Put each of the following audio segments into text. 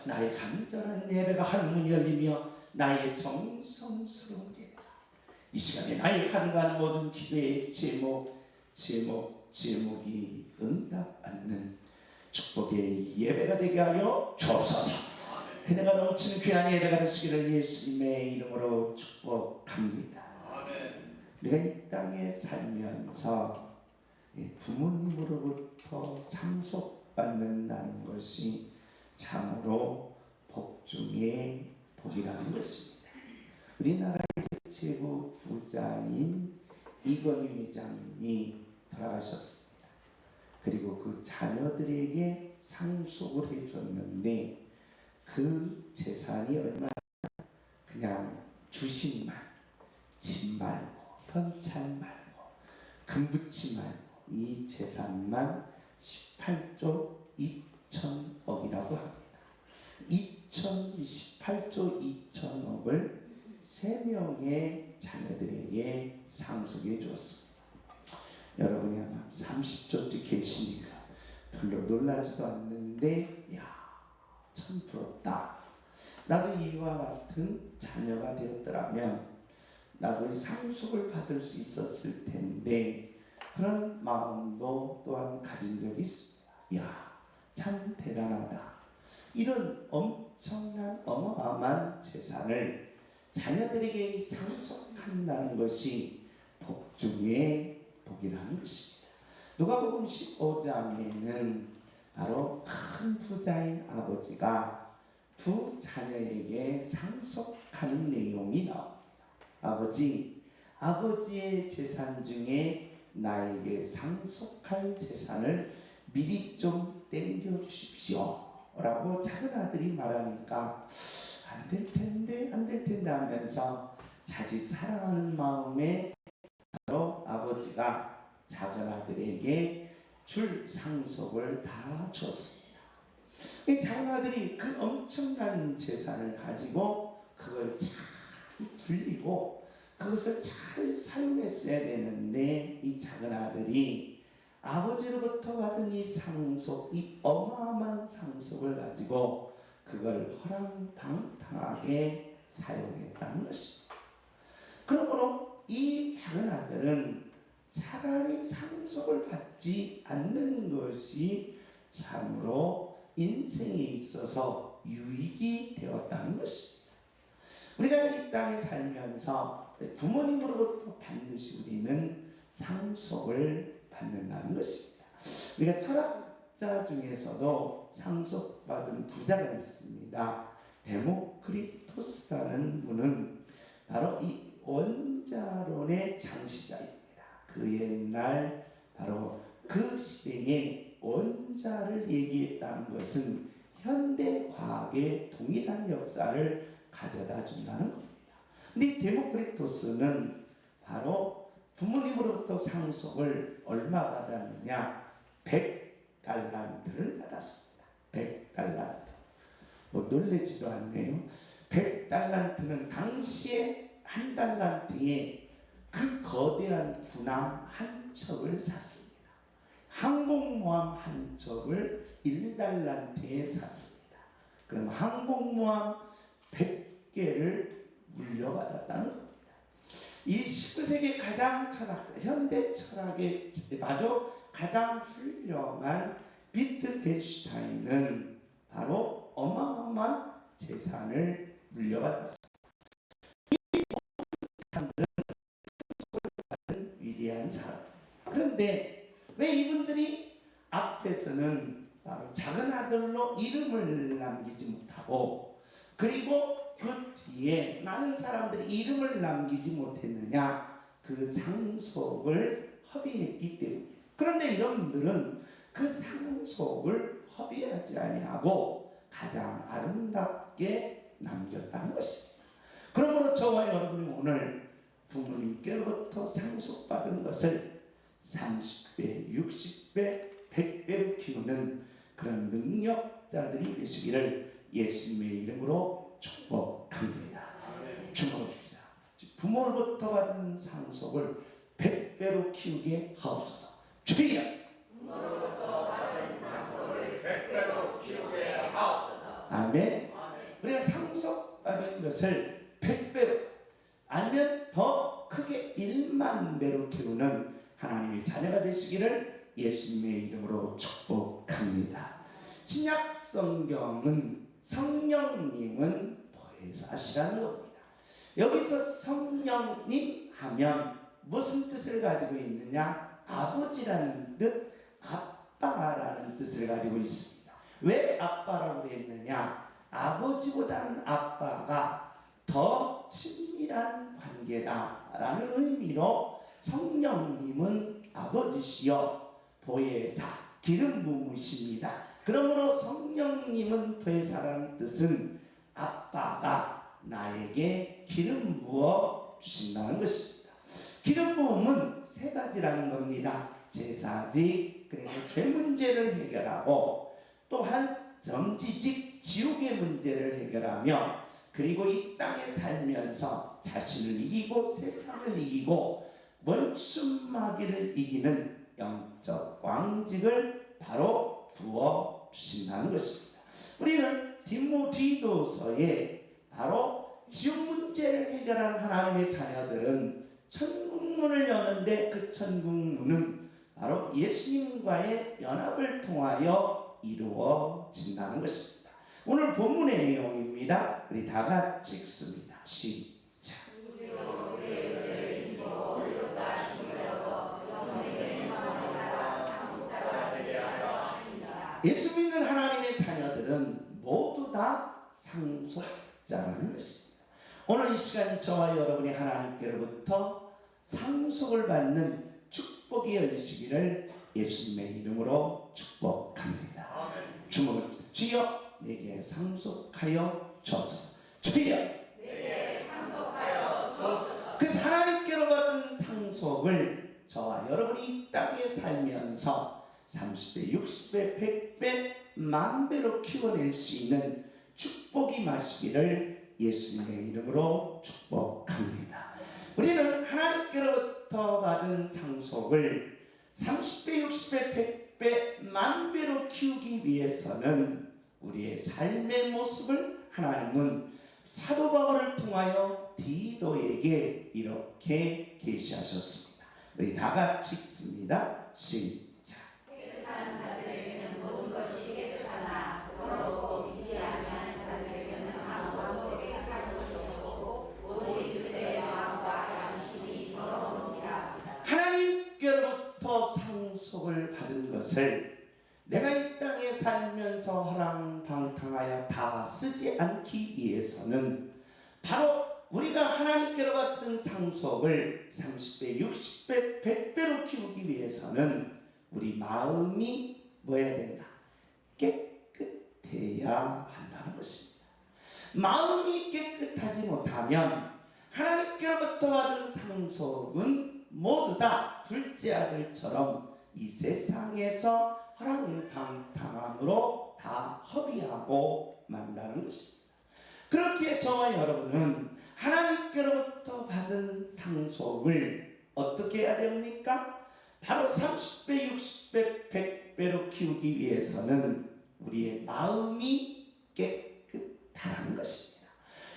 나의 간절한 예배가 할문이 열리며 나의 정성스러운 예배가 이 시간에 나의 간과한 모든 기도의 제목이 응답받는 축복의 예배가 되게 하여 주옵소서. 그네가 넘치는 귀한 예배가 되시기를 예수님의 이름으로 축복합니다. 우리가 이 땅에 살면서 부모님으로부터 상속받는다는 것이 참으로 복 중에 복이라는 것입니다. 우리나라의 최고 부자인 이건희 회장님이 돌아가셨습니다. 그리고 그 자녀들에게 상속을 해줬는데 그 재산이 얼마나 그냥 주식만, 집 말고 현찰 말고 금붙이 말고 이 재산만 18조 2천억이라고 합니다. 18조 2천억을 3명의 자녀들에게 상속해 주었습니다. 여러분이 아마 30조쯤 계시니까 별로 놀라지도 않는데 참 부럽다. 나도 이와 같은 자녀가 되었더라면 나도 상속을 받을 수 있었을 텐데 그런 마음도 또한 가진 적이 있습니다. 참 대단하다. 이런 엄청난 어마어마한 재산을 자녀들에게 상속한다는 것이 복 중에 복이라는 것입니다. 누가복음 15장에는 바로 큰 부자인 아버지가 두 자녀에게 상속하는 내용이 나옵니다. 아버지의 재산 중에 나에게 상속할 재산을 미리 좀 땡겨 주십시오 라고 작은 아들이 말하니까 안 될 텐데 하면서 자식 사랑하는 마음에 바로 아버지가 작은 아들에게 줄 상속을 다 줬습니다. 이 작은 아들이 그 엄청난 재산을 가지고 그걸 잘 불리고 그것을 잘 사용했어야 되는데 이 작은 아들이 아버지로부터 받은 이 상속, 이 어마어마한 상속을 가지고 그걸 허랑방탕하게 사용했다는 것입니다. 그러므로 이 작은 아들은 차라리 상속을 받지 않는 것이 참으로 인생에 있어서 유익이 되었다는 것입니다. 우리가 이 땅에 살면서 부모님으로부터 반드시 우리는 상속을 받는다는 것입니다. 우리가 철학자 중에서도 상속받은 부자가 있습니다. 데모크리토스라는 분은 바로 이 원자론의 창시자입니다. 그 옛날 바로 그 시대에 원자를 얘기했다는 것은 현대 과학의 동일한 역사를 가져다 준다는 겁니다. 근데 데모크리토스는 바로 부모님으로부터 상속을 얼마 받았느냐? 100달란트를 받았습니다. 100달란트. 놀라지도 않네요. 100달란트는 당시에 한 달란트에 그 거대한 군함 한 척을 샀습니다. 항공모함 한 척을 1달란트에 샀습니다. 그럼 항공모함 100개를 물려받았다는 겁니다. 이 19세기 가장 철학자, 현대 철학의 바로 가장 훌륭한 비트겐슈타인은 바로 어마어마한 재산을 물려받았습니다. 이 사람들은 받은 위대한 사람. 그런데 왜 이분들이 앞에서는 바로 작은 아들로 이름을 남기지 못하고 그리고 그 뒤에 많은 사람들이 이름을 남기지 못했느냐? 그 상속을 허비했기 때문에. 그런데 이런 분들은 그 상속을 허비하지 아니하고 가장 아름답게 남겼다는 것입니다. 그러므로 저와 여러분이 오늘 부모님께로부터 상속받은 것을 30배, 60배, 100배로 키우는 그런 능력자들이 되시기를 예수님의 이름으로 축복합니다. 축복합니다. 부모로부터 받은 상속을 100배로 키우게 하옵소서. 주여! 부모로부터 받은 상속을 100배로 키우게 하옵소서. 아멘. 아멘. 우리가 상속받은 것을 100배로 아니면 더 크게 1만 배로 키우는 하나님의 자녀가 되시기를 예수님의 이름으로 축복합니다. 신약 성경은 성령님은 보혜사시라는 겁니다. 여기서 성령님 하면 무슨 뜻을 가지고 있느냐? 아버지라는 뜻, 아빠라는 뜻을 가지고 있습니다. 왜 아빠라고 했느냐? 아버지보다는 아빠가 더 친밀한 관계다라는 의미로 성령님은 아버지시여 보혜사, 기름 부으십니다. 그러므로 성령님은 보혜사라는 뜻은 아빠가 나에게 기름 부어 주신다는 것입니다. 기름 부음은 세 가지라는 겁니다. 제사직, 그리고 죄 문제를 해결하고 또한 정지직, 지옥의 문제를 해결하며 그리고 이 땅에 살면서 자신을 이기고 세상을 이기고 원수마귀를 이기는 영적 왕직을 바로 부어 주신다는 것입니다. 우리는 디모데후서에 바로 지옥 문제를 해결하는 하나님의 자녀들은 천국문을 여는데 그 천국문은 바로 예수님과의 연합을 통하여 이루어진다는 것입니다. 오늘 본문의 내용입니다. 우리 다 같이 읽습니다. 시작. 예수 믿는 하나님의 자녀들은 모두 다 상속자라는 것입니다. 오늘 이 시간 저와 여러분이 하나님께로부터 상속을 받는 축복이 열리시기를 예수님의 이름으로 축복합니다. 주먹을 주여 내게 상속하여 주옵소서. 주여 내게 상속하여 주옵소서. 그래서 하나님께로 받은 상속을 저와 여러분이 이 땅에 살면서 30배, 60배, 100배, 만배로 키워낼 수 있는 축복이 마시기를 예수님의 이름으로 축복합니다. 우리는 하나님께로부터 받은 상속을 30배, 60배, 100배, 만배로 키우기 위해서는 우리의 삶의 모습을 하나님은 사도 바울을 통하여 디도에게 이렇게 계시하셨습니다. 우리 다 같이 읽습니다. 시작. 깨끗한 자들에게는 모든 것이 깨끗하나 더럽고 믿지 아니하는 자들에게는 아무것도 깨끗할 것이 없고 오직 그들의 마음과 양심이 더러운지라. 하나님께로부터 상속을 받은 것을 내가 이 땅에 살면서 허랑방탕하여 다 쓰지 않기 위해서는 바로 우리가 하나님께로 받은 상속을 30배, 60배, 100배로 키우기 위해서는 우리 마음이 뭐해야 된다? 깨끗해야 한다는 것입니다. 마음이 깨끗하지 못하면 하나님께로부터 받은 상속은 모두 다 둘째 아들처럼 이 세상에서 허랑방탕함으로 다 허비하고 만다는 것입니다. 그렇기에 저와 여러분은 하나님께로부터 받은 상속을 어떻게 해야 됩니까? 바로 30배, 60배, 100배로 키우기 위해서는 우리의 마음이 깨끗하다는 것입니다.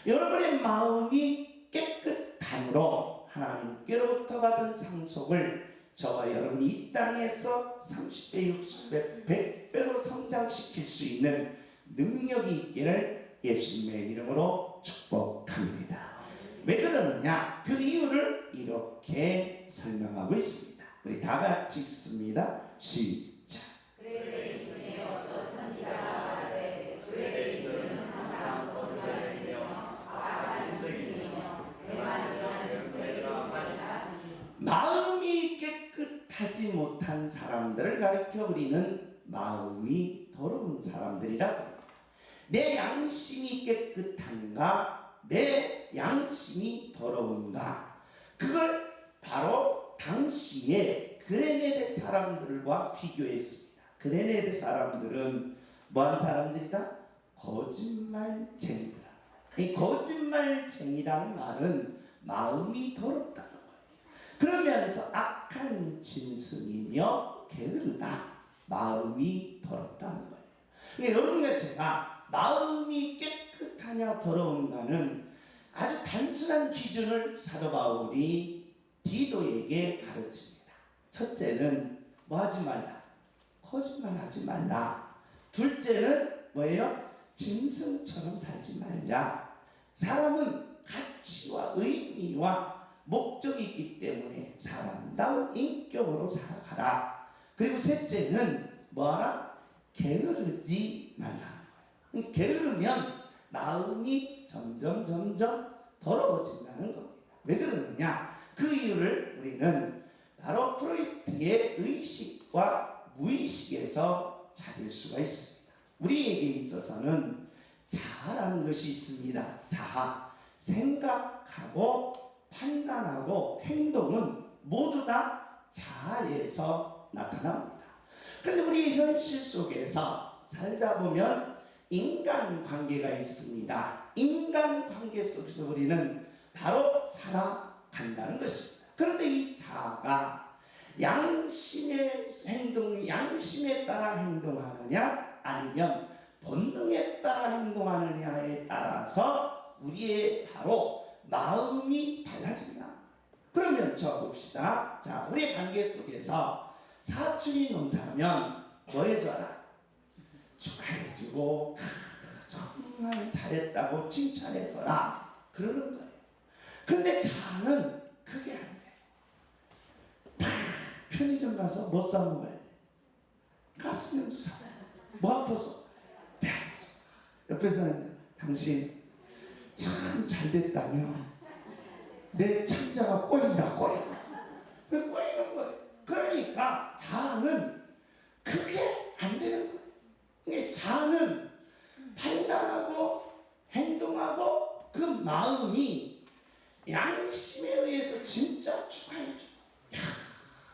여러분의 마음이 깨끗함으로 하나님께로부터 받은 상속을 저와 여러분이 이 땅에서 30배, 60배, 100배로 성장시킬 수 있는 능력이 있기를 예수님의 이름으로 축복합니다. 왜 그러느냐? 그 이유를 이렇게 설명하고 있습니다. 우리 다 같이 읽습니다. 시작. 그들의 중에 어떤 선지자가 말하되 그들의 입은 항상 거짓말을 쓰며 악한 스승이며 그만 일하는 그들과 말이라. 마음이 깨끗하지 못한 사람들을 가리켜 우리는 마음이 더러운 사람들이라고 합니다. 내 양심이 깨끗한가? 내 양심이 더러운가? 그걸 바로 당시에 그레네데 사람들과 비교했습니다. 그레네데 사람들은 뭐한 사람들이다? 거짓말쟁이다. 이 거짓말쟁이라는 말은 마음이 더럽다는 거예요. 그러면서 악한 짐승이며 게으르다. 마음이 더럽다는 거예요. 여러분과 제가 마음이 깨끗하냐 더러운가는 아주 단순한 기준을 사도 바울이 디도에게 가르칩니다. 첫째는 뭐 하지 말라? 거짓말하지 말라. 둘째는 뭐예요? 짐승처럼 살지 말자. 사람은 가치와 의미와 목적이 있기 때문에 사람다운 인격으로 살아가라. 그리고 셋째는 뭐하라? 게으르지 말라. 게으르면 마음이 점점 더러워진다는 겁니다. 왜 그러느냐? 그 이유를 우리는 바로 프로이트의 의식과 무의식에서 찾을 수가 있습니다. 우리에게 있어서는 자아라는 것이 있습니다. 자아, 생각하고 판단하고 행동은 모두 다 자아에서 나타납니다. 그런데 우리 현실 속에서 살다 보면 인간관계가 있습니다. 인간관계 속에서 우리는 바로 살아간다는 것입니다. 그런데 이 자아가 양심에 따라 행동하느냐 아니면 본능에 따라 행동하느냐에 따라서 우리의 바로 마음이 달라진다. 그러면 저 봅시다. 자, 우리의 관계 속에서 사춘이 논사면 뭐 해줘라? 축하해주고 정말 잘했다고 칭찬해줘라 그러는 거예요. 근데 자는 그게 안 돼. 편의점 가서 뭐 사 먹어야 돼? 가스면서 사. 뭐 아파서? 배 아파서. 옆에서는 당신 참 잘됐다며 내 창자가 꼬인다. 왜 꼬이는 거예요? 그러니까 자아는 그게 안 되는 거예요. 자아는 판단하고 행동하고 그 마음이 양심에 의해서 진짜 축하해줘. 야,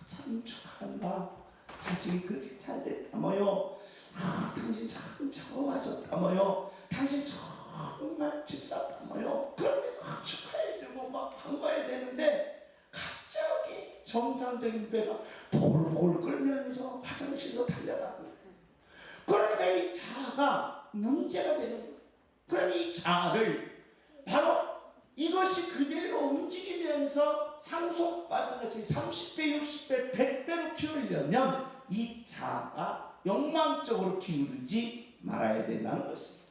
참 축하한다. 자식이 그렇게 잘됐다며요. 당신 참 좋아졌다며요. 당신 정말 집사다며요. 그러면 축하해주고 막 반가워야 되는데 갑자기 정상적인 배가 보글보글 끓면서 화장실로 달려가는 거예요. 그러니까 이 자아가 문제가 되는 거예요. 그러니 이 자아를 바로 이것이 그대로 움직이면서 상속받은 것이 30배, 60배, 100배로 키우려면 이 자아가 욕망적으로 기울이지 말아야 된다는 것입니다.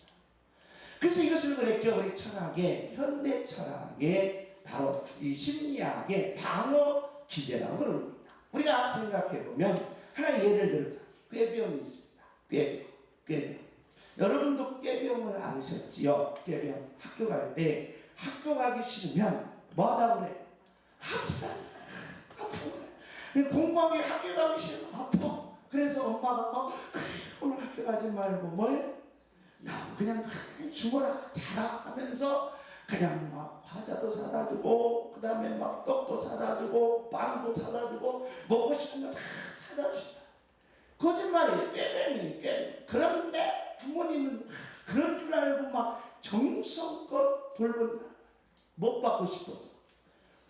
그래서 이것을 그랬죠. 우리 철학의, 현대 철학의 바로 이 심리학의 방어 기제라고 그럽니다. 우리가 생각해보면 하나 예를 들자. 꾀병이 있습니다. 꾀병. 여러분도 꾀병을 아셨지요? 꾀병. 학교 갈 때 학교 가기 싫으면 뭐 하다 그래? 합시다. 아픈 거야. 공부하기 학교 가기 싫으면 아파. 그래서 엄마가 오늘 학교 가지 말고 뭐해? 나 그냥 죽어라 자라 하면서 그냥 막 과자도 사다 주고 그 다음에 막 떡도 사다 주고 빵도 사다 주고 먹고 싶은 거 다 사다 주시다. 거짓말이에요. 꾀뱀이에요. 그런데 부모님은 그런 줄 알고 막 정성껏 돌본다. 못 받고 싶어서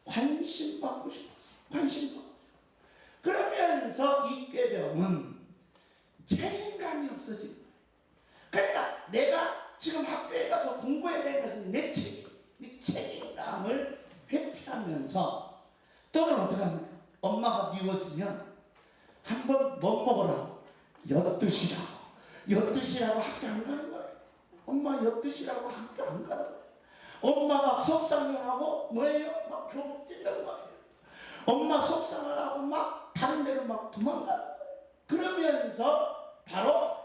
관심 받고 싶어서 그러면서 이 꾀병은 책임감이 없어지는 거예요. 그러니까 내가 지금 학교에 가서 공부해야 되는 것은 내 책임감을 회피하면서 또는 어떻게 합니까? 엄마가 미워지면 한번 못 먹으라고 엿드시라고 학교 안 가는 거예요. 엄마 엿드시라고 학교 안 가는 거예요. 엄마가 속상해하고 뭐예요? 막 교복 찢는 거예요. 엄마 속상을 하고 막 다른 데로 막 도망가는 거예요. 그러면서 바로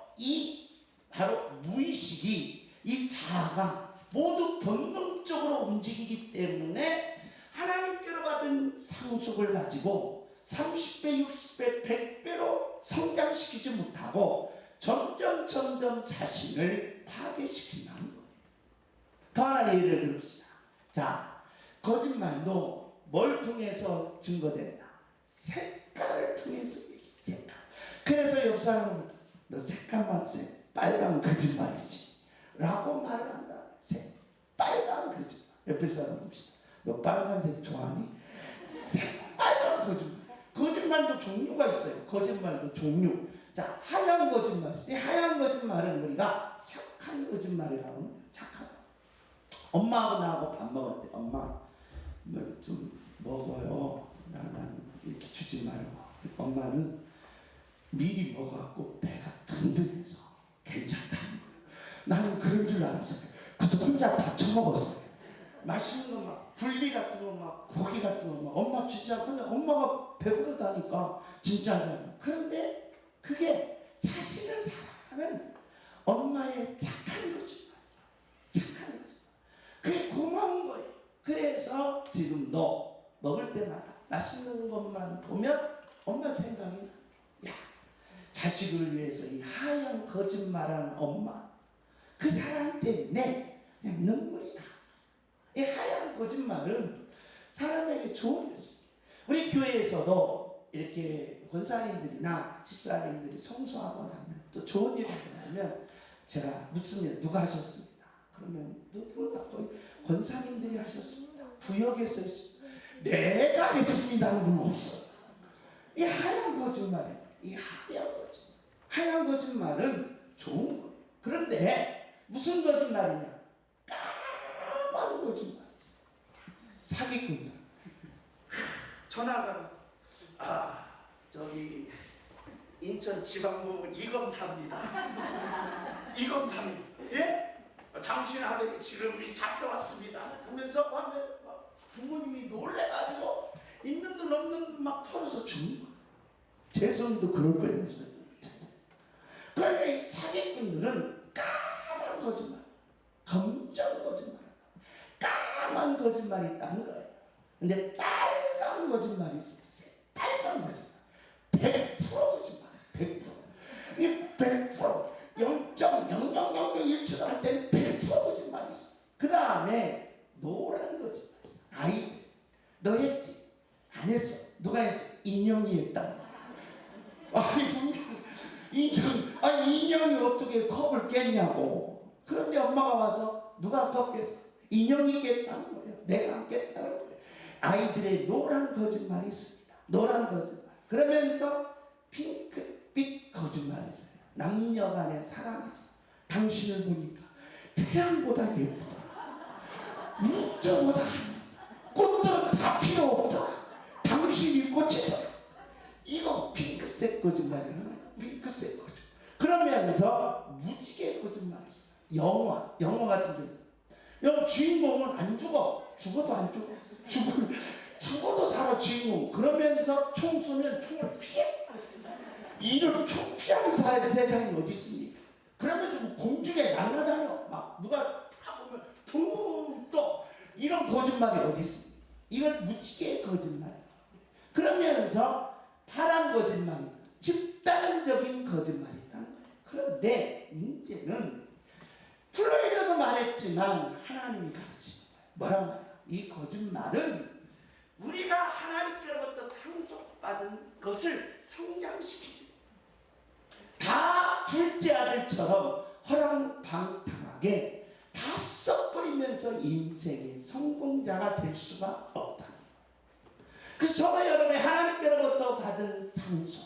무의식이 이 자아가 모두 본능적으로 움직이기 때문에 하나님께로 받은 상속을 가지고 30배, 60배, 100배로 성장시키지 못하고 점점 자신을 파괴시킨다는 거예요. 더 하나 예를 들읍시다. 자, 거짓말도 뭘 통해서 증거된다? 색깔을 통해서 얘기해. 색깔. 그래서 옆 사람은 너 색깔만 빨간 거짓말이지 라고 말을 한다. 빨간 거짓말. 옆에 사람 봅시다. 너 빨간색 좋아하니? 빨간 거짓말. 거짓말도 종류가 있어요. 거짓말도 종류. 자, 하얀 거짓말. 이 하얀 거짓말은 우리가 착한 착한 거짓말이라고 합니다. 착한. 엄마하고 나하고 밥 먹을 때 엄마 뭐 좀 먹어요. 난 이렇게 주지 말고. 엄마는 미리 먹어갖고 배가 든든해서 괜찮다는 거예요. 나는 그런 줄 알았어요. 그래서 혼자 다 처먹었어요. 맛있는 거 막 굴비 같은 거 막 고기 같은 거 막 엄마 주지 않고 그냥 엄마가 배부르다니까 진짜는. 그런데 그게 자신을 사랑하는 엄마의 착한 거짓말. 착한 거짓말. 그게 고마운 거예요. 그래서 지금 너 먹을 때마다 맛있는 것만 보면 엄마 생각이 나. 야, 자식을 위해서 이 하얀 거짓말하는 엄마. 그 사랑 때문에 그냥 눈물이 나. 이 하얀 거짓말은 사람에게 좋은 것이에요. 우리 교회에서도 이렇게 권사님들이나 집사님들이 청소하고 나면 또 좋은 일이 일어나면 제가 묻습니다. 누가 하셨습니다. 그러면 누구가 권사님들이 하셨습니다. 구역에서 있습니다. 내가 했습니다는 분 없어요. 이 하얀 거짓말이에요. 이 하얀 거짓말. 하얀 거짓말은 좋은 거예요. 그런데 무슨 거짓말이냐? 까만 거짓말. 사기꾼들. 전화가 저기 인천지방법원 이검사입니다. 이검사님, 예? 당신 아들이 지금 잡혀왔습니다. 그러면서 하면 부모님이 놀래가지고 있는 돈 없는 돈 막 털어서 주는 거예요. 제 손도 그럴 뻔했어요. 그러니까 이 사기꾼들은 까만 거짓말, 검정 거짓말, 까만 거짓말이 있다는 거예요. 근데 빨간 거짓말이 있어요. 빨간 거짓말. 100% 거짓말. 100%. 이 100%. 0.0001초도 할 때는 100% 거짓말이 있어. 그 다음에 노란 거짓말. 아이, 너 했지? 안 했어. 누가 했어? 인형이 했다는 거야. 아니 분명 인형이 어떻게 컵을 깼냐고. 그런데 엄마가 와서 누가 컵 깼어? 인형이 깼다는 거예요. 내가 안 깼다는 거예요. 아이들의 노란 거짓말이 있습니다. 노란 거짓말. 그러면서 핑크빛 거짓말이 있어요. 남녀간의 사랑에서 당신을 보니까 태양보다 예쁘더라. 우주보다 꽃들은 다 필요 없더라. 당신이 꽃이더라. 이거 핑크색 거짓말이에요. 핑크색 거짓말. 그러면서 무지개 거짓말이 있어요. 영화 같은 게 있어요. 여기 주인공은 안 죽어. 죽어도 안 죽어. 죽어도 살아 주인공. 그러면서 총 쏘면 총을 피해. 이런 총 피하는 사람의 세상이 어디 있습니까? 그러면서 공중에 날아다녀. 막 누가 다 보면 붕 떠. 이런 거짓말이 어디 있습니까? 이건 무지개 거짓말이에요. 그러면서 파란 거짓말이 집단적인 거짓말이 있다는 거예요. 그런데 문제는 플로이드도 말했지만 하나님이 가르치는 거예요. 뭐라고 말해요? 이 거짓말은 우리가 하나님께로부터 상속받은 것을 성장시키죠. 다 둘째 아들처럼 허랑방탕하게 다 써버리면서 인생의 성공자가 될 수가 없다는 거예요. 그래서 저와 여러분이 하나님께로부터 받은 상속,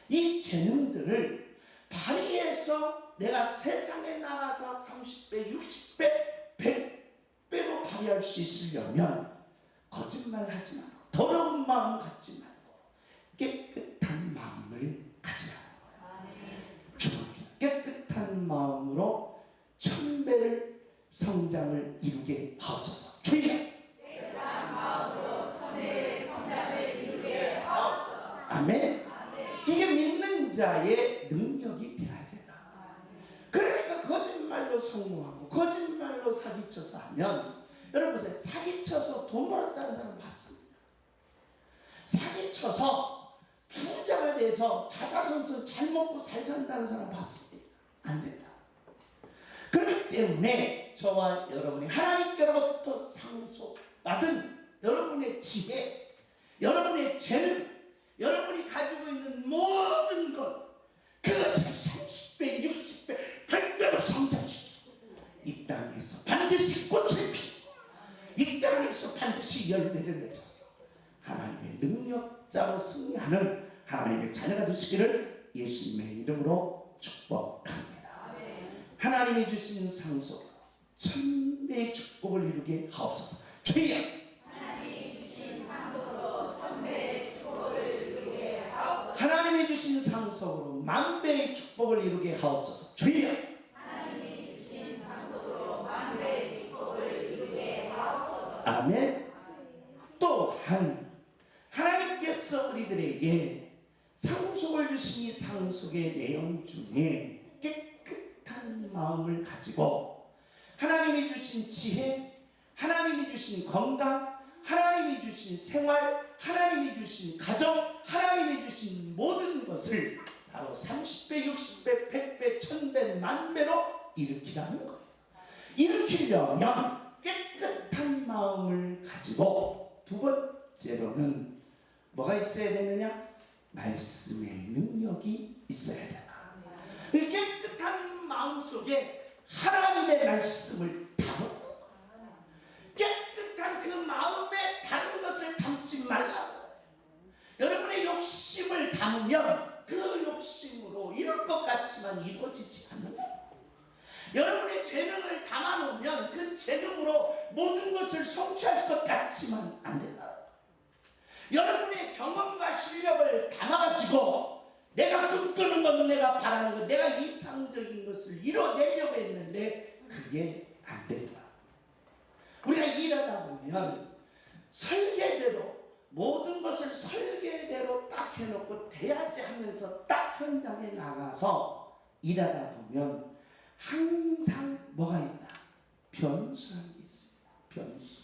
이 재능들을 발휘해서 내가 세상에 나가서 30배, 60배, 100배로 발휘할 수 있으려면 거짓말 하지 말고 더러운 마음 갖지 말고 깨끗한 마음을 가지라는 거예요. 깨끗한 마음으로 1000배를 성장을 이루게 하옵소서. 주여. 깨끗한 마음으로 1000배의 성장을 이루게 하옵소서. 아멘. 이게 믿는 자의 능력이 되어야 된다. 그러니까 거짓말로 성공하고 거짓말로 사기쳐서 하면, 여러분 보세요. 사기쳐서 돈 벌었다는 사람 봤습니다. 사기쳐서 부자가 돼서 자사선수 잘 먹고 잘 산다는 사람 봤습니다. 안 된다. 그렇기 때문에 저와 여러분이 하나님께로부터 상속받은 여러분의 지혜, 여러분의 재능, 여러분이 가지고 있는 모든 것, 그것을 30배, 60배, 100배로 성장시키고 이 땅에서 반드시 꽃을 피우고 이 땅에서 반드시 열매를 맺어서 하나님의 능력자로 승리하는 하나님의 자녀가 되시기를 예수님의 이름으로 축복합니다. 하나님이 주신 상속 천배의 축복을 이루게 하옵소서. 주여. 하나님이 주신 상속으로 천배의 축복을 이루게 하옵소서. 하나님이 주신 상속으로 만배의 축복을 이루게 하옵소서. 주여. 하나님이 주신 상속으로 만배의 축복을 이루게 하옵소서. 아멘. 또한 하나님께서 우리들에게 상속을 주신 이 상속의 내용 중에 깨끗한 마음을 가지고 하나님이 주신 지혜, 하나님이 주신 건강, 하나님이 주신 생활, 하나님이 주신 가정, 하나님이 주신 모든 것을 바로 30배, 60배, 100배, 1000배, 만배로 일으키라는 거예요. 일으키려면 깨끗한 마음을 가지고, 두 번째로는 뭐가 있어야 되느냐? 말씀의 능력이 있어야 된다. 이 깨끗한 마음 속에 하나님의 말씀을 담는 거예요. 깨끗한 그 마음에 다른 것을 담지 말라는 거예요. 여러분의 욕심을 담으면 그 욕심으로 이룰 것 같지만 이루어지지 않는다. 여러분의 재능을 담아놓으면 그 재능으로 모든 것을 성취할 것 같지만 안 된다. 여러분의 경험과 실력을 담아가지고 내가 꿈꾸는 것, 내가 바라는 것, 내가 이상적인 것을 이뤄내려고 했는데 그게 안 된다. 우리가 일하다 보면 설계대로 모든 것을 설계대로 딱 해놓고 돼야지 하면서 딱 현장에 나가서 일하다 보면 항상 뭐가 있다? 변수가 있습니다. 변수.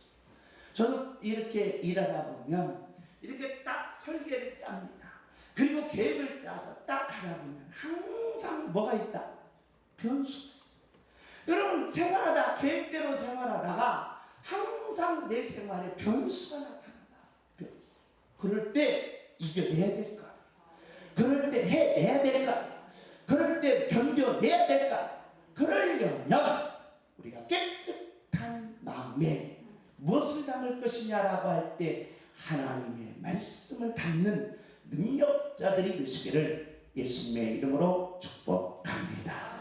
저도 이렇게 일하다 보면 이렇게 딱 설계를 짭니다. 그리고 계획을 짜서 딱 하다 보면 항상 뭐가 있다? 변수가 있어요. 여러분 생활하다 계획대로 생활하다가 항상 내 생활에 변수가 나타난다. 변수. 그럴 때 이겨내야 될 거 아니에요. 그럴 때 해내야 될 거 아니에요. 그럴 때 견뎌내야 될 거 아니에요. 그러려면 우리가 깨끗한 마음에 무엇을 담을 것이냐라고 할 때 하나님의 말씀을 담는 능력자들이 되시기를 예수님의 이름으로 축복합니다.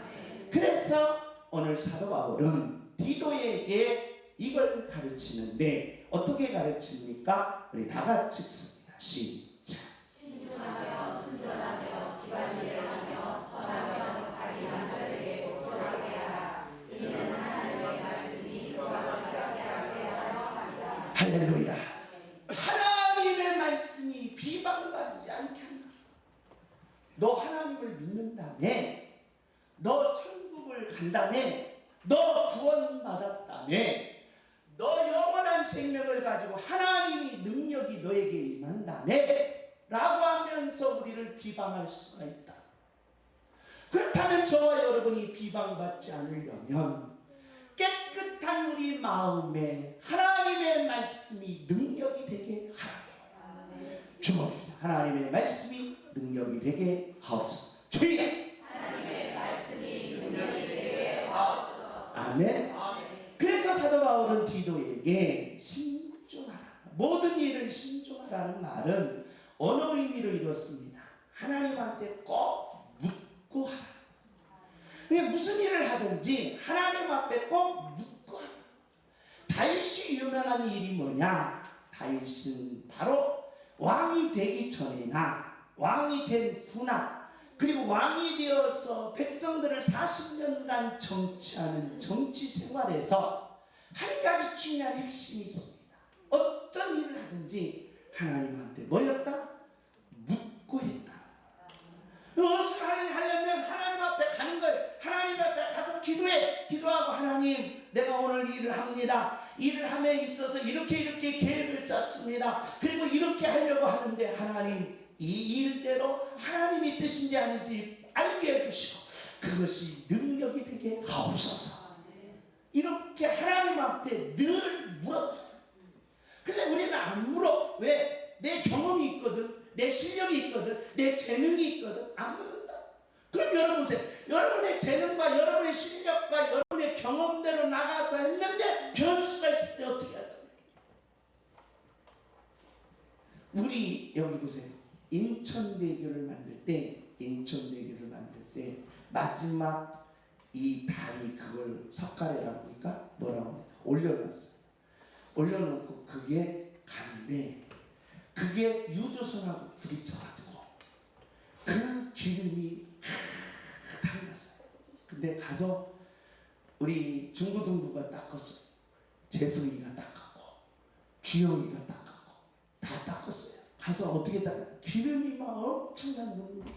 그래서 오늘 사도 바울은 디도에게 이걸 가르치는데 어떻게 가르칩니까? 우리 다 같이 읽습니다. 시작. 신중하며 순전하며 집안일을 하며 선하며 자기 남편에게 복종하게 하라. 이는 하나님의 말씀이 너와 같이 하여 합니다. 할렐루야. 하나님의 말씀이 비방받지 않게 한다. 너 하나님을 믿는다며, 너 천국을 간다며, 너 구원받았다며, 너 영원한 생명을 가지고 하나님이 능력이 너에게 임한다며 라고 하면서 우리를 비방할 수가 있다. 그렇다면 저와 여러분이 비방받지 않으려면 깨끗한 우리 마음에 하나님의 말씀이 능력이 되게 하라. 주목합니다. 하나님의 말씀이 능력이 되게 하옵소서. 주여. 하나님의 말씀이 능력이 되게 하옵소서. 아멘. 그래서 사도 바울은 디도에게 신중하라. 모든 일을 신중하라는 말은 어느 의미로 이뤘습니다. 하나님한테 꼭 묻고 하라. 무슨 일을 하든지 하나님 앞에 꼭 묻고 하라. 다윗이 유명한 일이 뭐냐? 다윗은 바로 왕이 되기 전이나 왕이 된 후나 그리고 왕이 되어서 백성들을 40년간 정치하는 정치 생활에서 한 가지 중요한 핵심이 있습니다. 어떤 일을 하든지 하나님한테 뭐였다? 묻고 했다. 무엇을 하려면 하나님 앞에 가는 거예요. 하나님 앞에 가서 기도해. 기도하고 하나님 내가 오늘 일을 합니다. 일을 함에 있어서 이렇게 계획을 짰습니다. 그리고 이렇게 하려고 하는데 하나님 이 일대로 하나님이 뜻인지 아닌지 알게 해주시고 그것이 능력이 되게 하옵소서. 이렇게 하나님 앞에 늘 물어. 근데 우리는 안 물어. 왜? 내 경험이 있거든. 내 실력이 있거든. 내 재능이 있거든. 안 묻는다. 그럼 여러분 보세요. 여러분의 재능과 여러분의 실력과 여러분의 경험대로 나가서 했는데 변수가 있을 때 어떻게 해야 되나? 우리 여기 보세요. 인천대교를 만들 때 마지막 이 다리 그걸 석가래라고 합니까? 뭐라고 합니까? 올려놨어요. 올려놓고 그게 가는데 그게 유조선하고 부딪혀가지고 그 기름이 달렸어요. 근데 가서 우리 중고등부가 닦았어요. 재성이가 닦았고 주영이가 닦았고 다 닦았어요. 가서 어떻게 닦아요? 기름이 막 엄청난 눈물이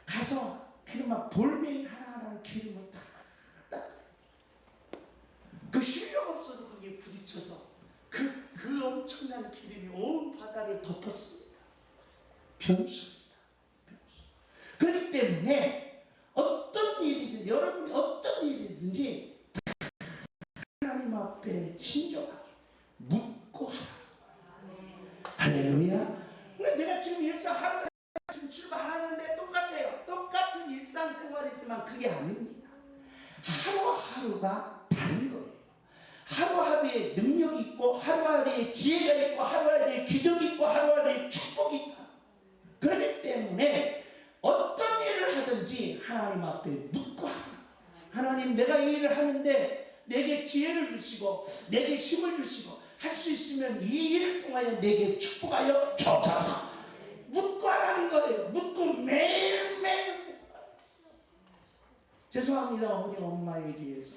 가서 기름 막 돌멩이 하나하나 기름을 다 닦아요. 그 실력 없어서 거기에 부딪혀서 그 엄청난 기름이 온 바다를 덮었습니다. 변수입니다. 변수. 그렇기 때문에 어떤 일이든 여러분이 어떤 일이든지 하나님 앞에 신중하게 묻고 하라. 할렐루야. 내가 지금 일상 지금 출발하는데 똑같아요. 똑같은 일상생활이지만 그게 아닙니다. 하루하루가 다른 거예요. 하루하루에 능력이 있고 하루하루에 지혜가 있고 하루하루에 기적이 있고 하루하루에 축복이 있다. 그렇기 때문에 어떤 일을 하든지 하나님 앞에 묻고 합니다. 하나님, 내가 이 일을 하는데 내게 지혜를 주시고 내게 힘을 주시고 할 수 있으면 이 일을 통하여 내게 축복하여 주옵소서. 묻고 하라는 거예요. 묻고 매일매일. 죄송합니다. 우리 엄마에 대해서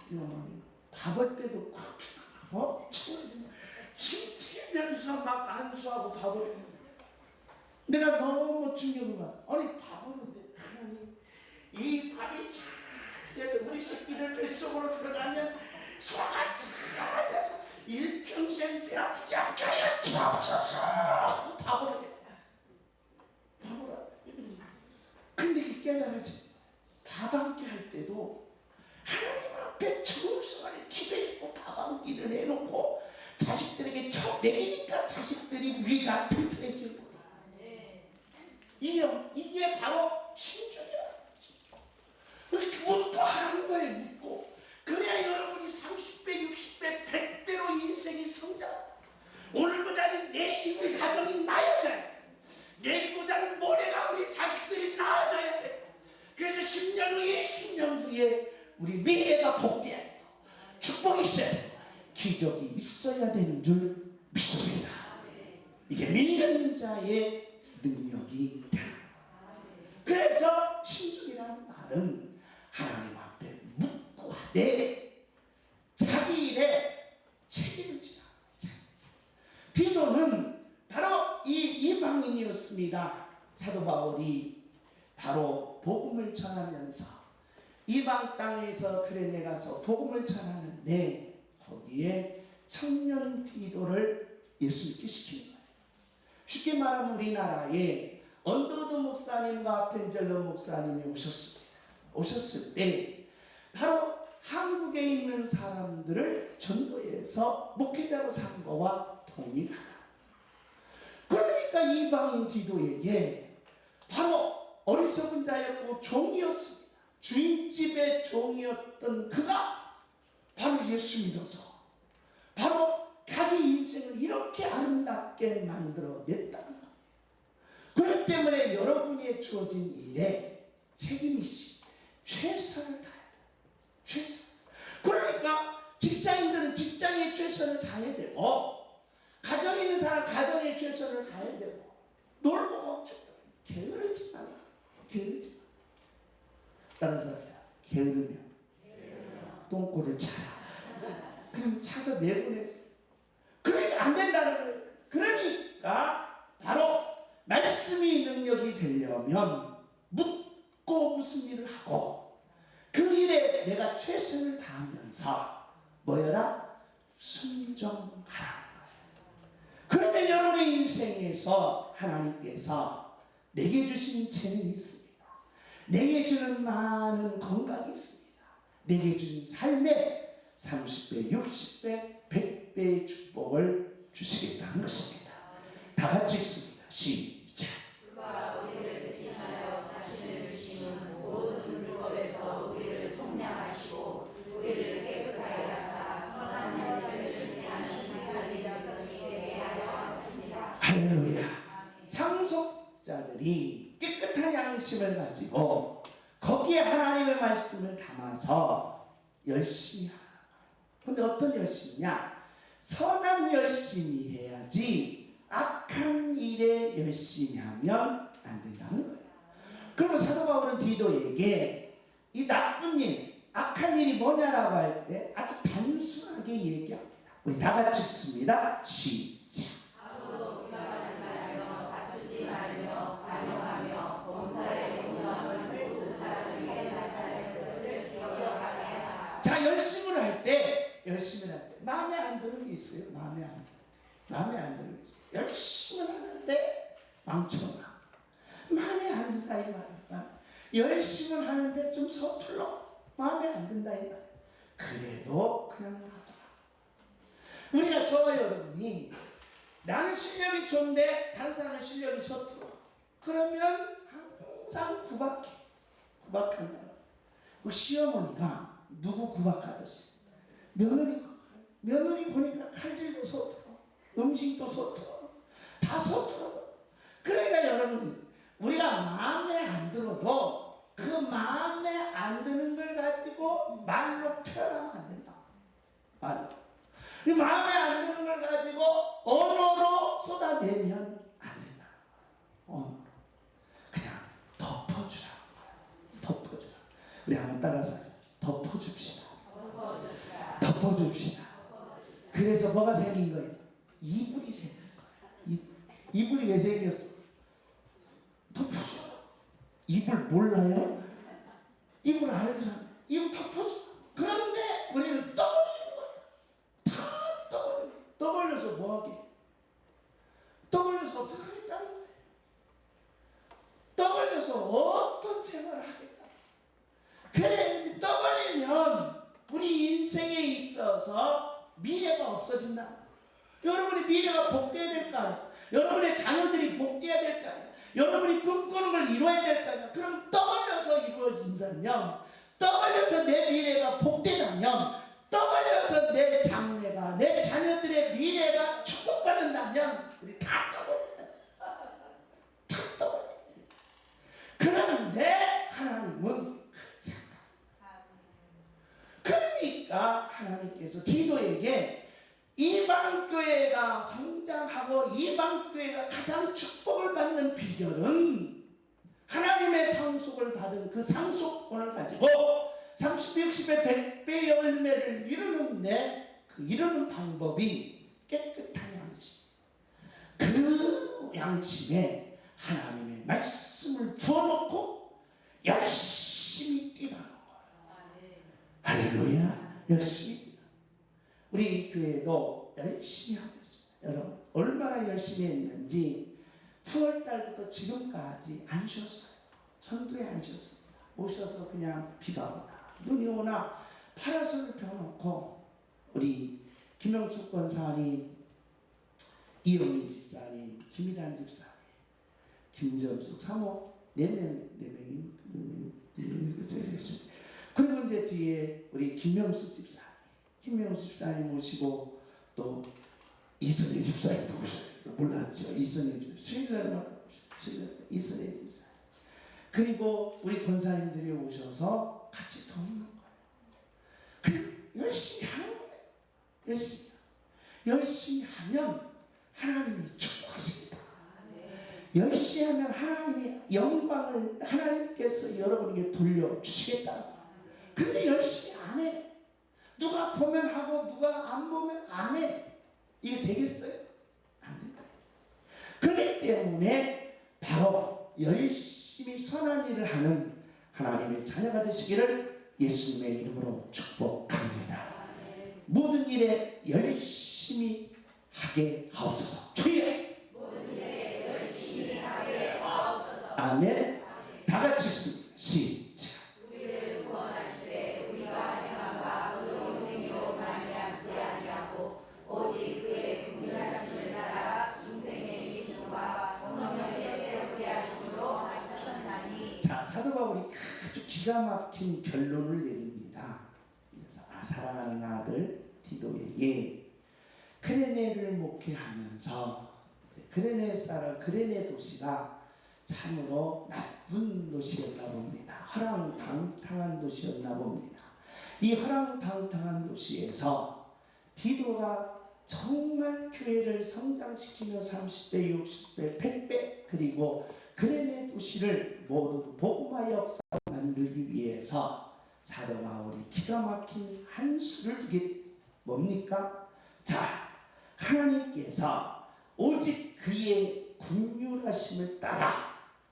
우리 어머니 밥할 때도 그렇게 침 튀면서 막 안수하고 밥을 해요. 내가 너무 충격을 받아. 아니 밥하는데 하나님 이 밥이 잘 돼서 우리 새끼들 뱃속으로 들어가면 소화가 잘 돼서 일평생 배 아프지 않게 하여 주옵소서. 밥을 해. 밥을 해. 근데 이 깨달아지. 밥 한 끼 할 때도 하나님 앞에 정성을 기대고 밥 한 끼를 해놓고 자식들에게 먹이니까 자식들이 위가 튼튼해지는 거야. 이게 바로 신중이야. 이렇게 묻고 하는 거예요. 묻고. 그래야 여러분이 30배, 60배, 100배로 인생이 성장한다. 오늘보다는 내일 가정이 나아져야 돼. 내일보다는 모레가 우리 자식들이 나아져야 돼. 그래서 10년 후에 10년 후에 우리 미래가 복돼야 돼요. 축복이 있어야 돼요. 기적이 있어야 되는 줄 믿습니다. 이게 믿는 자의 능력이 되는 거예요. 그래서 신중이라는 말은 하나님 앞에 묻고 내 자기 일에 책임을 지라. 디도는 바로 이 이방인이었습니다. 사도 바울이 바로 복음을 전하면서 이방 땅에서 그레네 가서 복음을 전하는데 거기에 청년 디도를 예수님께 시키는 거예요. 쉽게 말하면 우리나라에 언더우드 목사님과 펜젤러 목사님이 오셨을 때 바로 한국에 있는 사람들을 전도해서 목회자로 삼은 거와 동일하다. 그러니까 이방인 디도에게 바로 어리석은 자였고 종이었습니다. 주인집의 종이었던 그가 바로 예수 믿어서 바로 자기 인생을 이렇게 아름답게 만들어냈다는 거예요. 그렇기 때문에 여러분이 주어진 일에 책임이시 최선을 다해야 돼요. 최선. 그러니까 직장인들은 직장에 최선을 다해야 되고 가정에 있는 사람 가정에 최선을 다해야 되고 놀고 먹자 게으르지 마라. 게으르지 마. 다른 사람이야. 게으르면 똥꼬를 차라. 그럼 차서 내보내서. 그러니까 안 된다는 거예요. 그러니까 바로 말씀이 능력이 되려면 묻고 무슨 일을 하고 그 일에 내가 최선을 다하면서 뭐여라? 순종하라는 거예요. 그러면 여러분의 인생에서 하나님께서 내게 주신 재능이 있습니다. 내게 주는 많은 건강이 있습니다. 내게 주신 삶에 30배, 60배, 100배의 축복을 주시겠다는 것입니다. 다 같이 읽습니다. 시작. 그가 우리를 대신하여 자신을 주시는 모든 율법에서 우리를 속량하시고 우리를 깨끗하게 하사 선한 일을 준비하는 하나님의 백성이 되게 하려 하시니라. 할렐루야. 상속자들이 깨끗한 양심을 가지고 거기에 하나님의 말씀 말씀을 담아서 열심히 하라. 근데 어떤 열심이냐? 선한 열심히 해야지 악한 일에 열심히 하면 안 된다는 거예요. 그러면 사도 바울은 디도에게 이 나쁜 일, 악한 일이 뭐냐라고 할 때 아주 단순하게 얘기합니다. 우리 다 같이 읽습니다. 시작. 아무도 비방하지 말며 다투지 말며 간용하며 범사의 온유함을 모든 사람에게 나타낼 것을 기억하게 하라. 자, 열심을 할 때 마음에 안 드는 게 있어요. 마음에 안 드는 게 있어요. 열심을 하는데 망쳐나. 마음에 안 든다 이 말이야. 열심을 하는데 좀 서툴러. 마음에 안 든다 이 말이야. 그래도 그냥 놔둬라. 우리가 저와 여러분이 나는 실력이 좋은데 다른 사람은 실력이 서툴어. 그러면 항상 구박한다. 그 시어머니가 누구 구박하듯이 며느리 보니까 칼질도 서툴어, 음식도 서툴어, 다 서툴어. 그러니까 여러분, 우리가 마음에 안 들어도 그 마음에 안 드는 걸 가지고 말로 표현하면 안 된다. 말로. 이 마음에 안 드는 걸 가지고 언어로 쏟아내면 안 된다. 언어로. 그냥 덮어주라. 덮어주라. 우리 한번 따라서 덮어줍시다. 덮어줍시다. 그래서 뭐가 생긴 거예요? 이불이 생긴 거예요. 이불이 왜 생겼어? 덮어줘. 이불 몰라요? 이불 알잖아요. 이불 덮어줘. 그런데 우리는 떠벌리는 거예요. 다 떠벌려. 떠벌려서 뭐하게? 떠벌려서 어떻게 하겠다는 거예요? 떠벌려서 어떤 생활을 하겠다. 그래, 떠벌리면 우리 인생에 있어서 미래가 없어진다. 여러분의 미래가 복돼야 될 거 아니에요. 여러분의 자녀들이 복돼야 될 거 아니에요. 여러분이 꿈꾸는 걸 이루어야 될 거 아니에요. 그럼 떠벌려서 이루어진다면, 떠벌려서 내 미래가 복되다면, 떠벌려서 내 장래가, 내 자녀들의 미래가 축복받는다면 우리 다 떠벌려요. 다 떠벌려요. 그런데 하나님은 그렇지 않다. 그러니까 하나님께서 디도에게 이방교회가 성장하고 이방교회가 가장 축복을 받는 비결은 하나님의 상속을 받은 그 상속권을 가지고 30배, 60배, 100배 열매를 이루는데 그 이루는 방법이 깨끗한 양심. 그 양심에 하나님의 말씀을 부어놓고 열심히 뛰라는 거예요. 할렐루야. 열심히 뛰라. 우리 교회도 열심히 하고 있습니다. 여러분 얼마나 열심히 했는지 9월달부터 지금까지 안 쉬었어요. 전도에 안 쉬었습니다. 오셔서 그냥 비가 오나 눈이 오나 파라솔을 펴놓고 우리 김영숙 권사님, 이영희 집사님, 김일환 집사님, 김전숙 사모 4명이 그리고 이제 뒤에 우리 김명숙 집사님 오시고 또 이선희 집사님도 오셔요. 몰랐죠. 이선희 집사님 수요일날마다 오셔요. 이선희 집사님 그리고 우리 권사님들이 오셔서 같이 돕는 거예요. 그냥 열심히 하는 거예요. 열심히 하면 하나님이 축복하십니다. 열심히 하면 하나님이 영광을 하나님께서 여러분에게 돌려주시겠다. 근데 열심히 안 해. 누가 보면 하고 누가 안 보면 안 해. 이게 되겠어요? 안 된다. 그렇기 때문에 바로 열심히 선한 일을 하는 하나님의 자녀가 되시기를 예수님의 이름으로 축복합니다. 모든 일에 열심히 하게 하옵소서. 주여! 모든 일에 열심히 하게 하옵소서. 아멘. 다 같이 읽습니다. 시작. 우리를 구원하시되 우리가 행한 바 의로운 행위로 말미암지 아니하고 오직 그의 긍휼하심을 따라 중생의 믿음과 성령의 새롭게 하심으로 하셨나니. 자, 사도 바울이 아주 기가 막힌 결론을 내립니다. 그래서 사랑하는 아들 디도에게 크레네를 목회하면서 크레네 도시가 참으로 나쁜 도시였나 봅니다. 허랑방탕한 도시였나 봅니다. 이 허랑방탕한 도시에서 디도가 정말 교회를 성장시키며 30배, 60배, 100배 그리고 그레네 도시를 모두 복음화 역사로 만들기 위해서 사도 바울이 기가 막힌 한 수를 두게 뭡니까? 자, 하나님께서 오직 그의 긍휼하심을 따라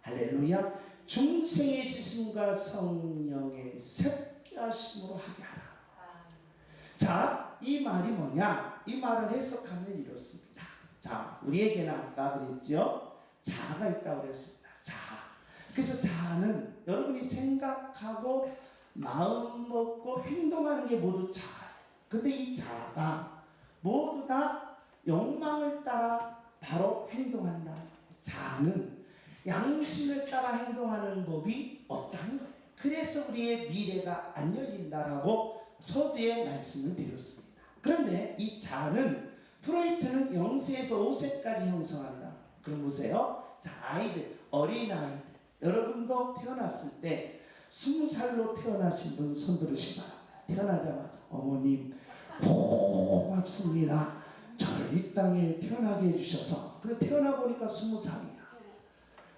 할렐루야 중생의 지심과 성령의 섭교하심으로 하게 하라. 자, 이 말이 뭐냐? 이 말을 해석하면 이렇습니다. 자, 우리에게는 아까 그랬죠? 자아가 있다고 그랬습니다. 자아. 그래서 자아는 여러분이 생각하고 마음 먹고 행동하는 게 모두 자아예요. 근데 이 자아가 모두 다 욕망을 따라 바로 행동한다. 자아는 양심을 따라 행동하는 법이 없다는 거예요. 그래서 우리의 미래가 안 열린다라고 서두에 말씀을 드렸습니다. 그런데 이 자아는 프로이트는 0세에서 5세까지 형성한다. 그럼 보세요. 자, 아이들, 어린아이들 여러분도 태어났을 때 20살로 태어나신 분 손 들으시기 바랍니다. 태어나자마자 어머님 고맙습니다. 저를 이 땅에 태어나게 해주셔서. 그래 태어나 보니까 20살이야.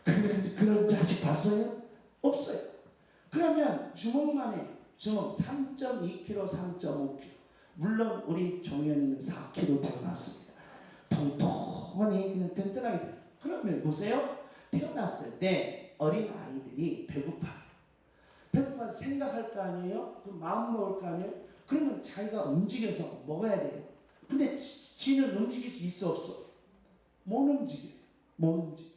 그래서 그런 자식 봤어요? 없어요. 그러면 주먹만 해. 주먹 3.2kg, 3.5kg. 물론 우리 종현이는 4kg 태어났습니다. 통통하니 그냥 든든하게 돼요. 그러면 보세요. 태어났을 때 어린 아이들이 배고파요. 배고파서 생각할 거 아니에요? 그럼 마음 먹을 거 아니에요? 그러면 자기가 움직여서 먹어야 돼요. 근데 지는 움직일 수 있어 없어? 못 움직여요. 못 움직여.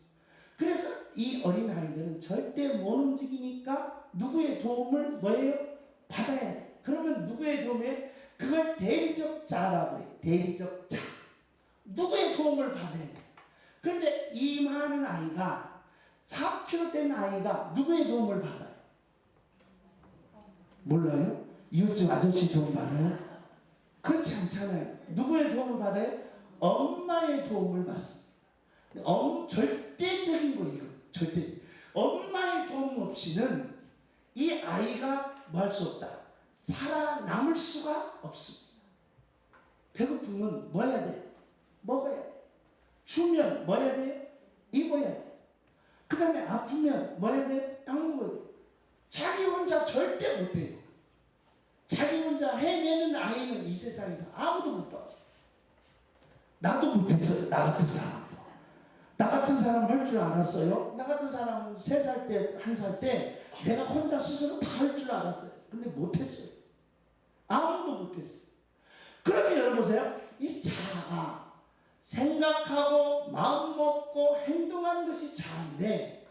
그래서 이 어린 아이들은 절대 못 움직이니까 누구의 도움을 뭐예요? 받아야 돼. 그러면 누구의 도움이에요? 그걸 대리적 자라고 해요. 대리적 자. 누구의 도움을 받아야 돼. 그런데 이 많은 아이가 4kg 된 아이가 누구의 도움을 받아요? 몰라요? 이웃집 아저씨 도움 받아요? 그렇지 않잖아요. 누구의 도움을 받아요? 엄마의 도움을 받습니다. 절대적인 거예요. 이거. 절대. 엄마의 도움 없이는 이 아이가 뭐 할 수 없다. 살아남을 수가 없습니다. 배고프면 뭐 해야 돼? 먹어야 돼. 추우면 뭐 해야 돼? 입어야 돼. 그 다음에 아프면 뭐 해야 돼? 약 먹어야 돼. 자기 혼자 절대 못해요. 자기 혼자 해내는 아이는 이 세상에서 아무도 못 봤어. 나도 못했어요. 나 같은 사람도. 나 같은 사람 할 줄 알았어요. 나 같은 사람은 3살 때, 1살 때 내가 혼자 스스로 다 할 줄 알았어요. 근데 못했어요. 아무도 못했어요. 그러면 여러분 보세요. 이 자아가 생각하고 마음 먹고 행동하는 것이 자아인데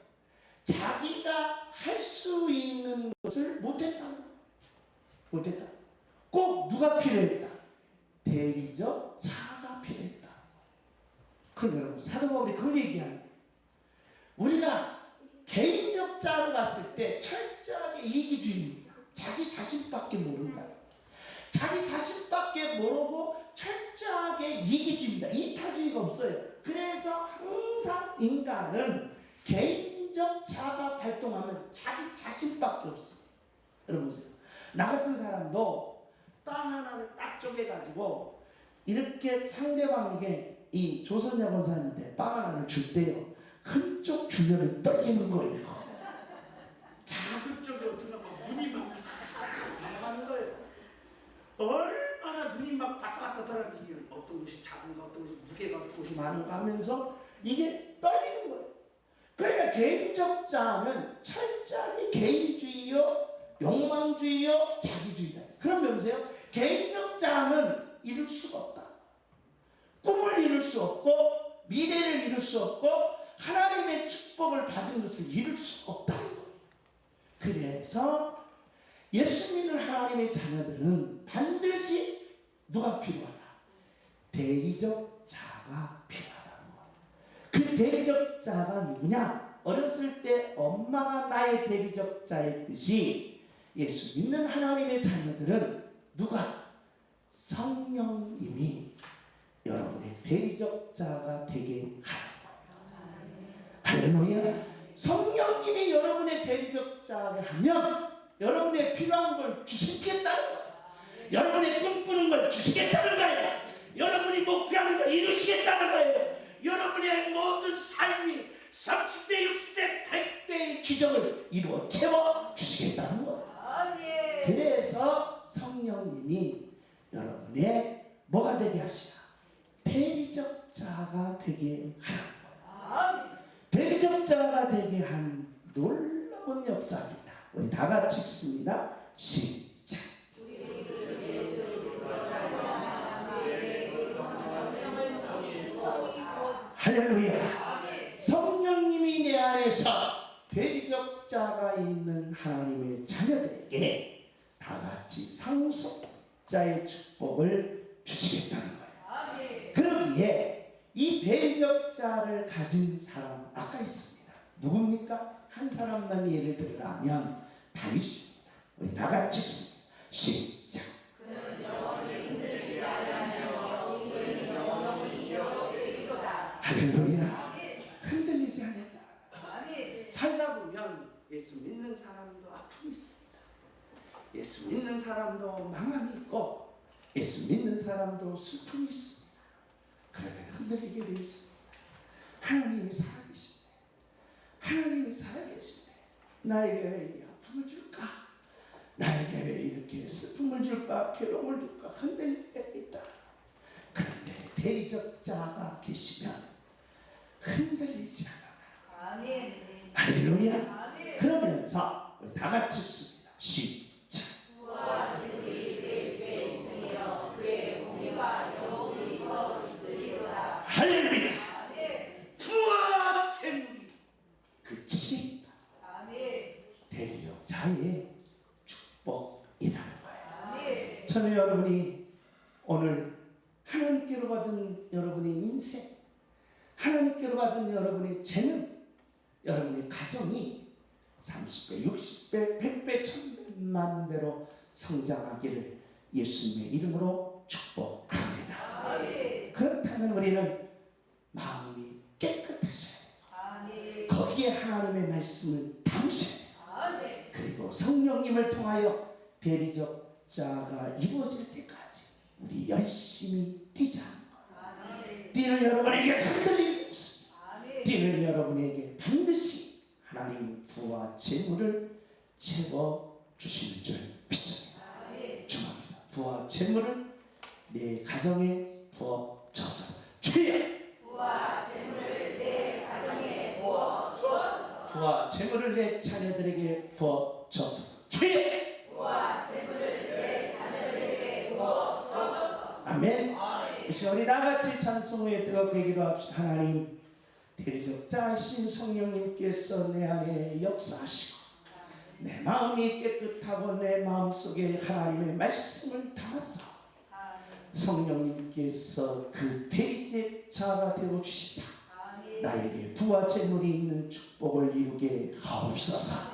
자기가 할 수 있는 것을 못했다는 거예요. 못했다. 꼭 누가 필요했다? 대리적 자아가 필요했다. 그럼 여러분 사도 바울이 그걸 얘기하는 거예요. 우리가 개인적 자아로 갔을 때 철저하게 이기주의입니다. 자기 자신밖에 모른다. 자기 자신밖에 모르고 철저하게 이기주의입니다. 이타주의가 없어요. 그래서 항상 인간은 개인적 자아가 발동하면 자기 자신밖에 없어요. 여러분 보세요. 나 같은 사람도 빵 하나를 딱 쪼개가지고 이렇게 상대방에게 이 조선자 권사님한테 빵 하나를 줄 때요. 한쪽 주변에 떨리는 거예요. 작은 쪽에 어떻게 막 눈이 막 나가는 거예요. 얼마나 눈이 막 왔다 갔다 돌아가는 어떤 것이 작은가 어떤 것이 무게가 어떤 것이 많은가 하면서 이게 떨리는 거예요. 그러니까 개인적 자아는 철저하게 개인주의요 욕망주의요 자기주의다. 그럼 여보세요. 개인적 자아는 이룰 수가 없다. 꿈을 이룰 수 없고 미래를 이룰 수 없고 하나님의 축복을 받은 것을 이룰 수 없다는 거예요. 그래서 예수 믿는 하나님의 자녀들은 반드시 누가 필요하다? 대리적 자아가 필요하다는 거예요. 그 대리적 자아가 누구냐? 어렸을 때 엄마가 나의 대리적 자였듯이 예수 믿는 하나님의 자녀들은 누가? 성령님이 여러분의 대리적 자아가 되게 하는 거예요. 할렐루야. 성령님이 여러분의 대리적자를 하면 여러분의 필요한 걸 주시겠다는 거예요. 여러분의 꿈꾸는 걸 주시겠다는 거예요. 여러분이 목표하는 걸 이루시겠다는 거예요. 여러분의 모든 삶이 30배, 60배, 100배의 기적을 이루어 채워 주시겠다는 거예요. 그래서 성령님이 여러분의 뭐가 되게 하시나? 대리적자가 되게 하는 거예요. 대리적자가 되게 한 놀라운 역사입니다. 우리 다 같이 읽습니다. 시작. 할렐루야. 성령님이 내 안에서 대리적자가 있는 하나님의 자녀들에게 다 같이 상속자의 축복을 주시겠다는 거예요. 그러기에 이 대리적자를 가진 사람 아까 있습니다. 누굽니까? 한 사람만 예를 들으라면 다윗입니다. 우리 다 같이 읽습니다. 시작. 할렐루야. 흔들리지 않았다. 살다 보면 예수 믿는 사람도 아픔이 있습니다. 예수 믿는 사람도 망함이 있고 예수 믿는 사람도 슬픔이 있습니다. 그러면 흔들리게 되어 있습니다. 하나님이 살아계십니다. 하나님이 살아계십니다. 나에게 왜 이 아픔을 줄까? 나에게 왜 이렇게 슬픔을 줄까? 괴로움을 줄까? 흔들릴 때가 있다. 그런데 대리적자가 계시면 흔들리지 않아. 아멘. 할렐루야. 아멘. 그러면서 우리 다 같이 읽습니다. 시작. 부와 재물이 내 집에 있으며 그의 공의가 영원히 서 있으리로다. 할렐루야. 아멘. 부와 재물이 그 집에 있다. 아멘. 대리적자의 축복이라는 거예요. 아멘. 저는 여러분이 오늘 하나님께로 받은 여러분의 인생, 하나님께로 받은 여러분의 재능, 여러분의 가정이 30배, 60배, 100배, 1000만 배로 성장하기를 예수님의 이름으로 축복합니다. 아멘. 그렇다면 우리는 마음이 깨끗하셔야 돼요. 아멘. 거기에 하나님의 말씀을 담으셔야 돼요. 아멘. 그리고 성령님을 통하여 대리적자가 이루어질 때까지 우리 열심히 뛰자. 아멘. 뛰는 여러분에게 흔들림이 없습니다. 아멘. 뛰는 여러분에게 반드시 하나님 부와 재물을 채워 주시는 줄 믿습니다. 아멘. 축원합니다. 부와 재물을 내 가정에 부어 주옵소서. 주여! 부와 재물을 내 가정에 부어 주옵소서. 부와 재물을 내 자녀들에게 부어 주옵소서. 주여! 부와 재물을 내 자녀들에게 부어 주옵소서. 아멘. 아멘. 이 시간 우리 나같이 찬송 후에 뜨겁게 기도합시다. 하나님, 대리적자이신 성령님께서 내 안에 역사하시고 내 마음이 깨끗하고 내 마음속에 하나님의 말씀을 담아서 성령님께서 그 대리적자가 되어주시사 아멘. 나에게 부와 재물이 있는 축복을 이루게 하옵소서.